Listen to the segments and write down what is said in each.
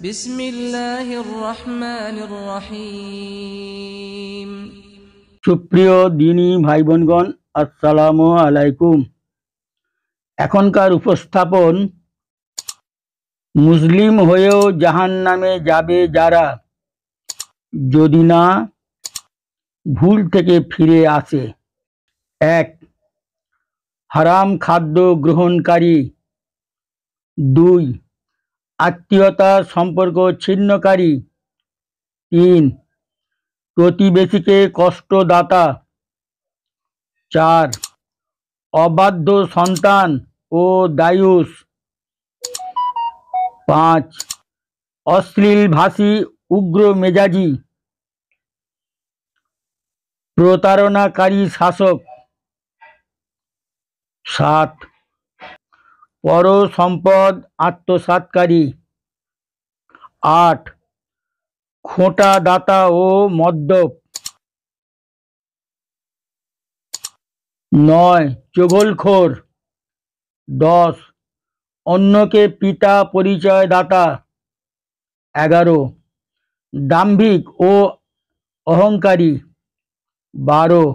বিসমিল্লাহির রহমানির রহিম। সুপ্রিয় দিনী ভাই বোনগণ, আসসালামু আলাইকুম। এখনকার উপস্থাপন, মুসলিম হয়েও জাহান্নামে যাবে যারা, যদি না ভুল থেকে ফিরে আসে। 1. হারাম খাদ্য গ্রহণকারী। 2. আত্মীয়তার সম্পর্ক ছিন্নকারী। 3. প্রতিবেশীকে কষ্টদাতা। 4. অবাধ্য সন্তান ও দায়ুস। 5. অশ্লীলভাষী উগ্র মেজাজি প্রতারণাকারী শাসক। 7. পর সম্পদ আত্মসাৎকারী। 8. খোঁটা দাতা ও মদ্যপ। 9. চগলখোর। 10. অন্যকে পিতা পরিচয় দাতা। 11. দাম্ভিক ও অহংকারী। 12.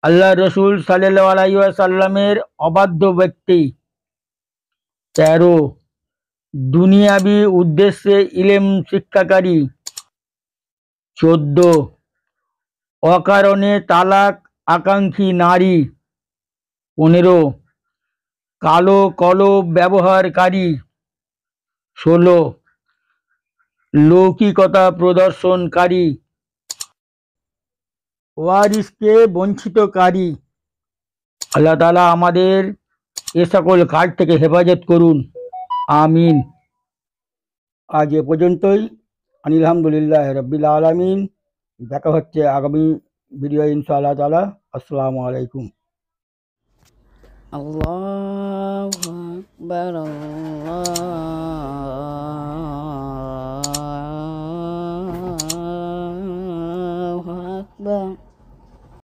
আল্লাহ রসুল সাল্লাল্লাহু আলাইহি ওয়াসাল্লামের অবাধ্য ব্যক্তি। 13. দুনিয়াবি উদ্দেশ্যে ইলম শিক্ষাকারী। 14. অকারণে তালাক আকাঙ্ক্ষী নারী। 15. কালো কলব ব্যবহারকারী। 16. লৌকিকতা প্রদর্শনকারী। ওয়ারিসকে বঞ্চিতকারী। আল্লাহ তাআলা আমাদের এ সকল কাজ থেকে হেফাজত করুন, আমিন। আজ এ পর্যন্তই। আলহামদুলিল্লাহ রাব্বিল আলামিন। দেখা হচ্ছে আগামী ভিডিও ইনশাআল্লাহ তাআলা। আসসালামু আলাইকুম। আল্লাহু আকবার, আল্লাহু আকবার।